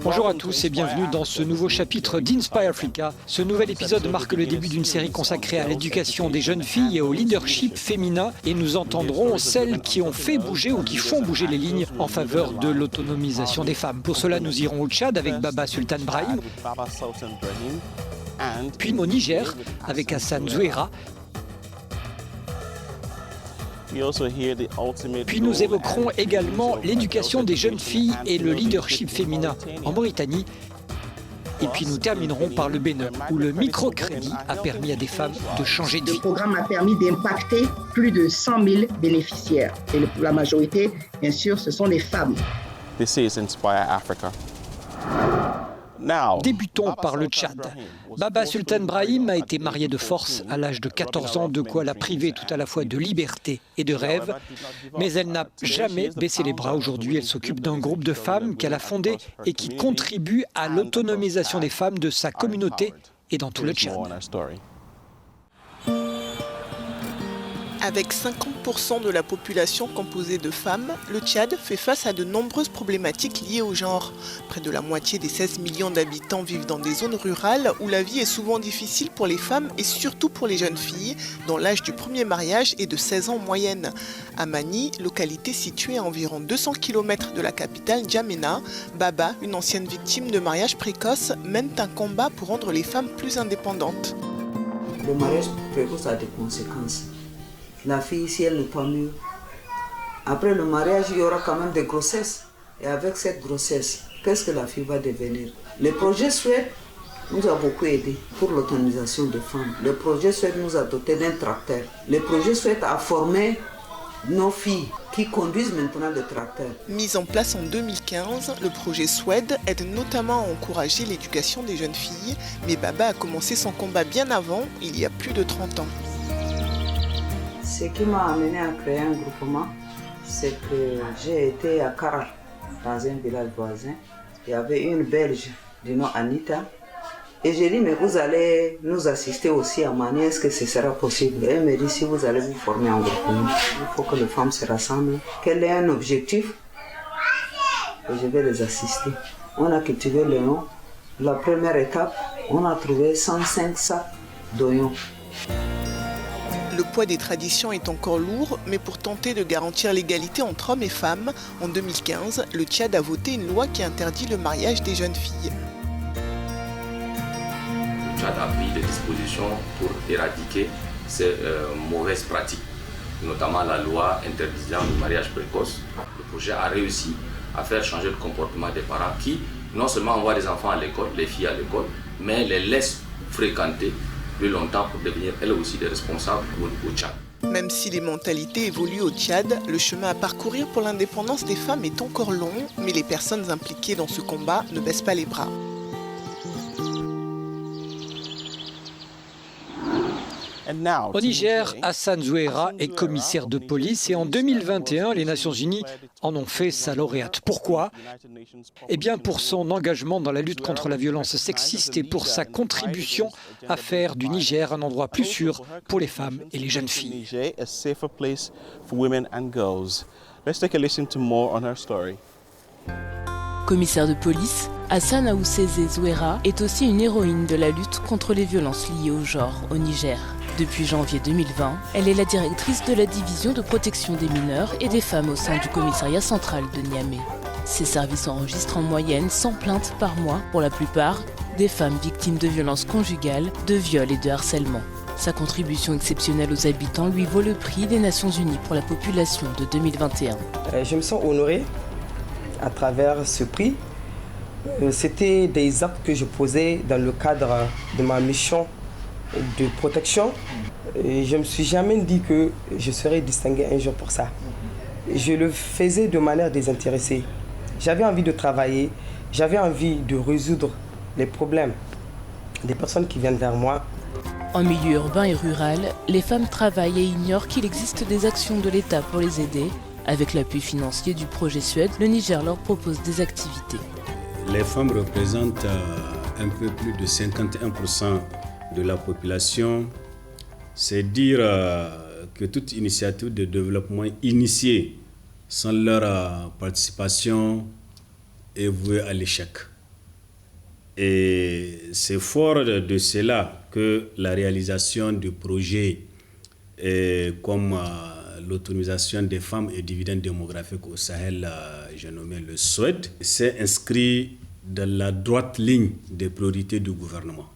Bonjour à tous et bienvenue dans ce nouveau chapitre d'Inspire Africa. Ce nouvel épisode marque le début d'une série consacrée à l'éducation des jeunes filles et au leadership féminin, et nous entendrons celles qui ont fait bouger ou qui font bouger les lignes en faveur de l'autonomisation des femmes. Pour cela, nous irons au Tchad avec Baba Sultan Brahim, puis au Niger avec Hassan Zouera. Puis nous évoquerons également l'éducation des jeunes filles et le leadership féminin en Mauritanie. Et puis nous terminerons par le Bénin, où le microcrédit a permis à des femmes de changer de vie. Le programme a permis d'impacter plus de 100 000 bénéficiaires. Et la majorité, bien sûr, ce sont les femmes. This is Inspire Africa. Débutons par le Tchad. Baba Sultan Brahim a été mariée de force à l'âge de 14 ans, de quoi la priver tout à la fois de liberté et de rêve. Mais elle n'a jamais baissé les bras. Aujourd'hui, elle s'occupe d'un groupe de femmes qu'elle a fondé et qui contribue à l'autonomisation des femmes de sa communauté et dans tout le Tchad. Avec 50% de la population composée de femmes, le Tchad fait face à de nombreuses problématiques liées au genre. Près de la moitié des 16 millions d'habitants vivent dans des zones rurales où la vie est souvent difficile pour les femmes et surtout pour les jeunes filles, dont l'âge du premier mariage est de 16 ans en moyenne. À Mani, localité située à environ 200 km de la capitale N'Djamena, Baba, une ancienne victime de mariage précoce, mène un combat pour rendre les femmes plus indépendantes. Le mariage précoce a des conséquences. La fille, si elle n'est pas mûre, après le mariage, il y aura quand même des grossesses. Et avec cette grossesse, qu'est-ce que la fille va devenir? Le projet SWED nous a beaucoup aidé pour l'autonomisation des femmes. Le projet SWED nous a doté d'un tracteur. Le projet SWED a formé nos filles qui conduisent maintenant le tracteur. Mis en place en 2015, le projet SWED aide notamment à encourager l'éducation des jeunes filles. Mais Baba a commencé son combat bien avant, il y a plus de 30 ans. Ce qui m'a amené à créer un groupement, c'est que j'ai été à Kara, dans un village voisin. Il y avait une Belge du nom Anita. Et j'ai dit, mais vous allez nous assister aussi à Mani, est-ce que ce sera possible? Et elle me dit, si vous allez vous former en groupement, il faut que les femmes se rassemblent. Quel est un objectif? Et je vais les assister. On a cultivé l'oignon. La première étape, on a trouvé 105 sacs d'oignons. Le poids des traditions est encore lourd, mais pour tenter de garantir l'égalité entre hommes et femmes, en 2015, le Tchad a voté une loi qui interdit le mariage des jeunes filles. Le Tchad a pris des dispositions pour éradiquer ces mauvaises pratiques, notamment la loi interdisant le mariage précoce. Le projet a réussi à faire changer le comportement des parents qui, non seulement envoient les enfants à l'école, les filles à l'école, mais les laissent fréquenter plus longtemps pour devenir elles aussi des responsables au Tchad. Même si les mentalités évoluent au Tchad, le chemin à parcourir pour l'indépendance des femmes est encore long, mais les personnes impliquées dans ce combat ne baissent pas les bras. Au Niger, Hassan Zouera est commissaire de police et en 2021, les Nations Unies en ont fait sa lauréate. Pourquoi? Eh bien pour son engagement dans la lutte contre la violence sexiste et pour sa contribution à faire du Niger un endroit plus sûr pour les femmes et les jeunes filles. Commissaire de police, Hassan Aoussezé Zouera est aussi une héroïne de la lutte contre les violences liées au genre au Niger. Depuis janvier 2020, elle est la directrice de la division de protection des mineurs et des femmes au sein du commissariat central de Niamey. Ces services enregistrent en moyenne 100 plaintes par mois, pour la plupart des femmes victimes de violences conjugales, de viols et de harcèlement. Sa contribution exceptionnelle aux habitants lui vaut le prix des Nations Unies pour la population de 2021. Je me sens honoré à travers ce prix. C'était des actes que je posais dans le cadre de ma mission de protection. Et je ne me suis jamais dit que je serais distingué un jour pour ça. Je le faisais de manière désintéressée. J'avais envie de travailler, j'avais envie de résoudre les problèmes des personnes qui viennent vers moi. En milieu urbain et rural, les femmes travaillent et ignorent qu'il existe des actions de l'État pour les aider. Avec l'appui financier du projet SWED, le Niger leur propose des activités. Les femmes représentent un peu plus de 51% de la population. C'est dire que toute initiative de développement initiée sans leur participation est voué à l'échec. Et c'est fort de cela que la réalisation de projets comme l'autonomisation des femmes et dividendes démographiques au Sahel, j'ai nommé le SOED, s'est inscrit dans la droite ligne des priorités du gouvernement.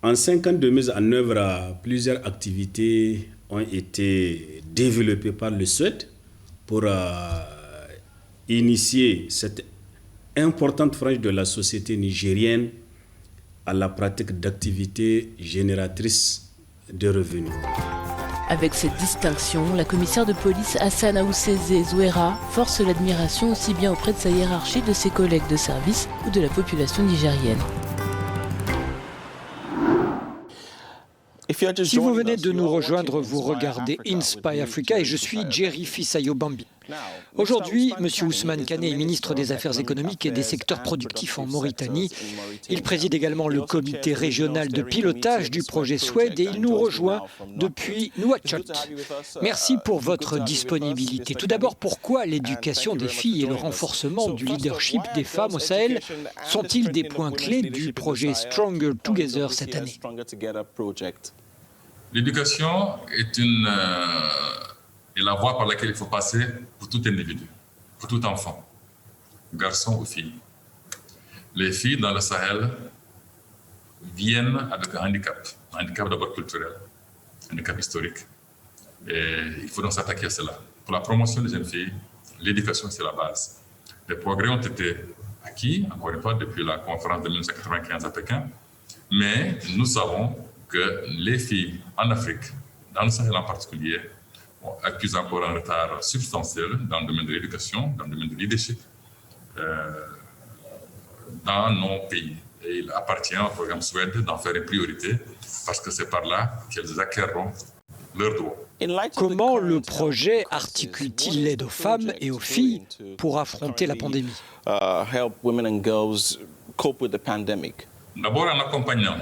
En 5 ans de mise en œuvre, plusieurs activités ont été développées par le SOED pour initier cette importante frange de la société nigérienne à la pratique d'activités génératrices de revenus. Avec cette distinction, la commissaire de police Hassana Oussezé Zouera force l'admiration aussi bien auprès de sa hiérarchie, de ses collègues de service ou de la population nigérienne. Si vous venez de nous rejoindre, vous regardez Inspire Africa et je suis Jerry Fisayo Bambi. Aujourd'hui, M. Ousmane Kané est ministre des Affaires économiques et des secteurs productifs en Mauritanie. Il préside également le comité régional de pilotage du projet SOED et il nous rejoint depuis Nouakchott. Merci pour votre disponibilité. Tout d'abord, pourquoi l'éducation des filles et le renforcement du leadership des femmes au Sahel sont-ils des points clés du projet Stronger Together cette année? L'éducation est la voie par laquelle il faut passer pour tout individu, pour tout enfant, garçon ou fille. Les filles dans le Sahel viennent avec un handicap d'abord culturel, un handicap historique. Et il faut donc s'attaquer à cela. Pour la promotion des jeunes filles, l'éducation, c'est la base. Les progrès ont été acquis, encore une fois, depuis la conférence de 1995 à Pékin, mais nous savons que les filles en Afrique, dans le Sahel en particulier, accusent encore un retard substantiel dans le domaine de l'éducation, dans le domaine du leadership, dans nos pays. Et il appartient au programme SOED d'en faire une priorité parce que c'est par là qu'elles acquerront leurs droits. Comment le projet articule-t-il l'aide aux femmes et aux filles pour affronter la pandémie? D'abord en accompagnant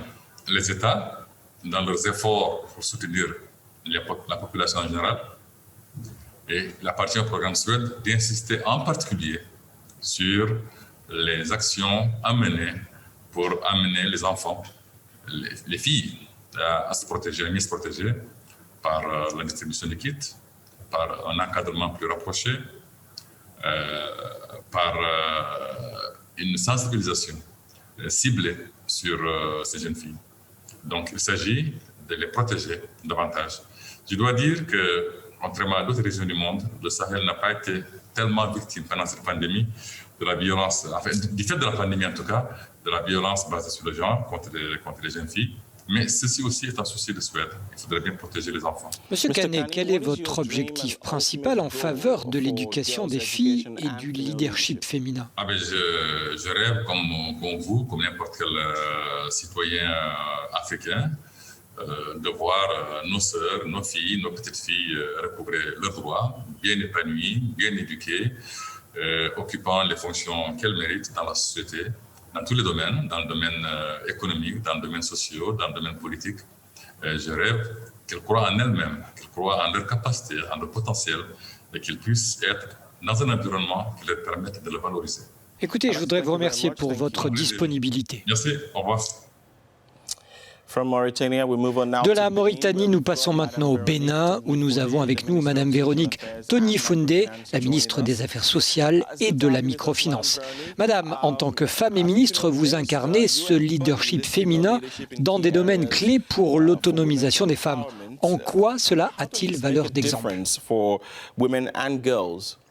les États dans leurs efforts pour soutenir la population en général. Et il appartient au programme SOED d'insister en particulier sur les actions à mener pour amener les enfants, les filles, à se protéger, à mieux se protéger par la distribution des kits, par un encadrement plus rapproché, par une sensibilisation ciblée sur ces jeunes filles. Donc, il s'agit de les protéger davantage. Je dois dire que, contrairement à d'autres régions du monde, le Sahel n'a pas été tellement victime pendant cette pandémie de la violence, enfin, du fait de la pandémie en tout cas, de la violence basée sur le genre contre les jeunes filles. Mais ceci aussi est un souci de SOED. Il faudrait bien protéger les enfants. Monsieur Kané, quel est votre objectif principal en faveur de l'éducation des filles et du leadership féminin? Je rêve comme vous, comme n'importe quel citoyen africain, de voir nos sœurs, nos filles, nos petites filles recouvrer leurs droits, bien épanouies, bien éduquées, occupant les fonctions qu'elles méritent dans la société, dans tous les domaines, dans le domaine économique, dans le domaine social, dans le domaine politique. Je rêve qu'elles croient en elles-mêmes, qu'elles croient en leur capacité, en leur potentiel, et qu'elles puissent être dans un environnement qui leur permette de le valoriser. Écoutez, je voudrais vous remercier pour votre disponibilité. Merci, au revoir. De la Mauritanie, nous passons maintenant au Bénin, où nous avons avec nous Madame Véronique Tony-Foundé, la ministre des Affaires sociales et de la microfinance. Madame, en tant que femme et ministre, vous incarnez ce leadership féminin dans des domaines clés pour l'autonomisation des femmes. En quoi cela a-t-il valeur d'exemple?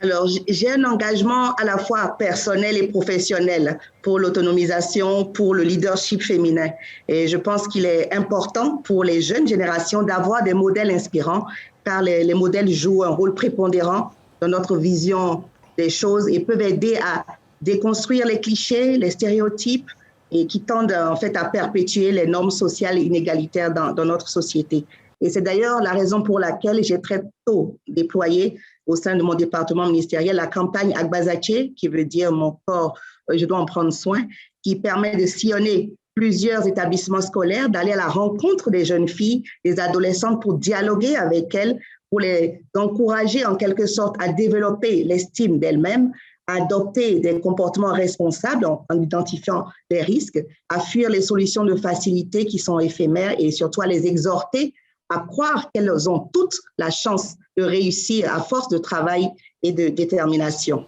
Alors, j'ai un engagement à la fois personnel et professionnel pour l'autonomisation, pour le leadership féminin. Et je pense qu'il est important pour les jeunes générations d'avoir des modèles inspirants, car les modèles jouent un rôle prépondérant dans notre vision des choses et peuvent aider à déconstruire les clichés, les stéréotypes, et qui tendent en fait à perpétuer les normes sociales inégalitaires dans notre société. Et c'est d'ailleurs la raison pour laquelle j'ai très tôt déployé au sein de mon département ministériel la campagne Agbazaché, qui veut dire mon corps, je dois en prendre soin, qui permet de sillonner plusieurs établissements scolaires, d'aller à la rencontre des jeunes filles, des adolescentes pour dialoguer avec elles, pour les encourager en quelque sorte à développer l'estime d'elles-mêmes, à adopter des comportements responsables en identifiant les risques, à fuir les solutions de facilité qui sont éphémères et surtout à les exhorter à croire qu'elles ont toute la chance de réussir à force de travail et de détermination.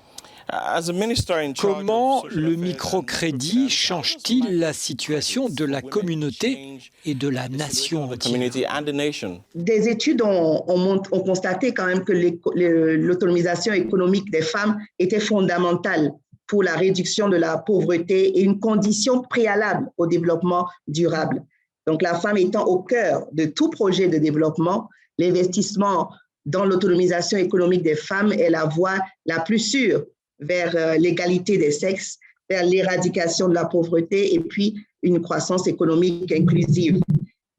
Comment le microcrédit change-t-il la situation de la communauté et de la nation entière? Des études ont constaté quand même que l'autonomisation économique des femmes était fondamentale pour la réduction de la pauvreté et une condition préalable au développement durable. Donc la femme étant au cœur de tout projet de développement, l'investissement dans l'autonomisation économique des femmes est la voie la plus sûre vers l'égalité des sexes, vers l'éradication de la pauvreté et puis une croissance économique inclusive.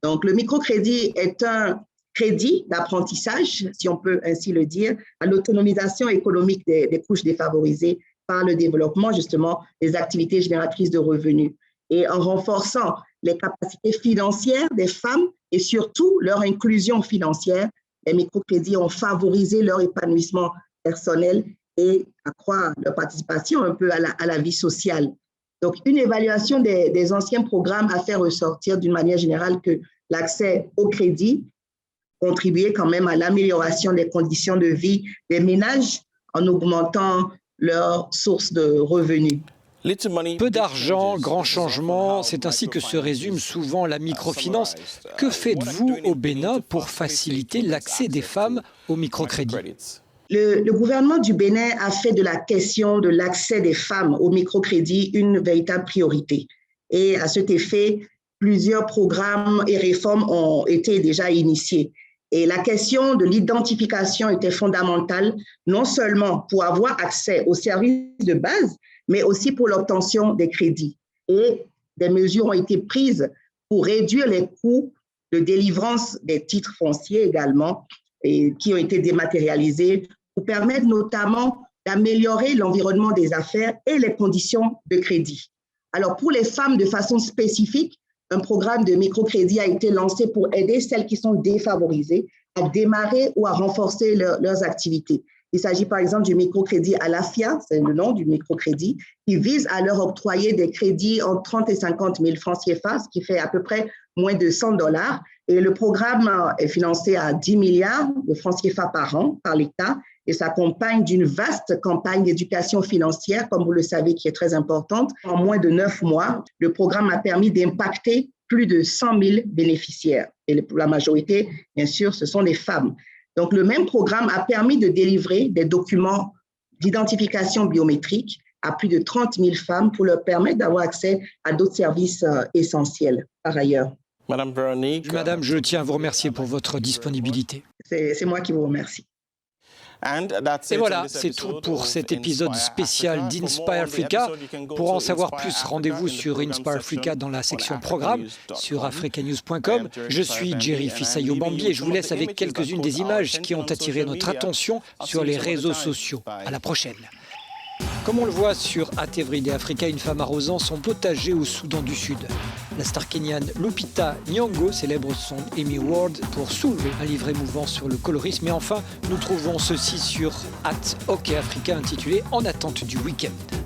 Donc, le microcrédit est un crédit d'apprentissage, si on peut ainsi le dire, à l'autonomisation économique des couches défavorisées par le développement, justement, des activités génératrices de revenus. Et en renforçant les capacités financières des femmes et surtout leur inclusion financière, les microcrédits ont favorisé leur épanouissement personnel et accroître leur participation un peu à la vie sociale. Donc, une évaluation des anciens programmes a fait ressortir d'une manière générale que l'accès au crédit contribuait quand même à l'amélioration des conditions de vie des ménages en augmentant leurs sources de revenus. Peu d'argent, grand changement, c'est ainsi que se résume souvent la microfinance. Que faites-vous au Bénin pour faciliter l'accès des femmes au microcrédit ? Le gouvernement du Bénin a fait de la question de l'accès des femmes au microcrédit une véritable priorité. Et à cet effet, plusieurs programmes et réformes ont été déjà initiés. Et la question de l'identification était fondamentale, non seulement pour avoir accès aux services de base, mais aussi pour l'obtention des crédits. Et des mesures ont été prises pour réduire les coûts de délivrance des titres fonciers également, et qui ont été dématérialisés, pour permettre notamment d'améliorer l'environnement des affaires et les conditions de crédit. Alors, pour les femmes, de façon spécifique, un programme de microcrédit a été lancé pour aider celles qui sont défavorisées à démarrer ou à renforcer leurs activités. Il s'agit par exemple du microcrédit Alafia, c'est le nom du microcrédit, qui vise à leur octroyer des crédits entre 30 et 50 000 francs CFA, ce qui fait à peu près moins de $100. Et le programme est financé à 10 milliards de francs CFA par an par l'État et s'accompagne d'une vaste campagne d'éducation financière, comme vous le savez, qui est très importante. En moins de 9 mois, le programme a permis d'impacter plus de 100 000 bénéficiaires. Et pour la majorité, bien sûr, ce sont des femmes. Donc, le même programme a permis de délivrer des documents d'identification biométrique à plus de 30 000 femmes pour leur permettre d'avoir accès à d'autres services essentiels par ailleurs. Madame, je tiens à vous remercier pour votre disponibilité. C'est moi qui vous remercie. Et voilà, c'est tout pour cet épisode spécial d'Inspire Africa. Pour en savoir plus, rendez-vous sur Inspire Africa dans la section programme sur africanews.com. Je suis Jerry Fisayo-Bambi et je vous laisse avec quelques-unes des images qui ont attiré notre attention sur les réseaux sociaux. À la prochaine. Comme on le voit sur At Everyday Africa, une femme arrosant son potager au Soudan du Sud. La star kenyane Lupita Nyong'o célèbre son Emmy Award pour soulever un livre émouvant sur le colorisme. Et enfin, nous trouvons ceci sur At OK Africa intitulé « En attente du week-end ».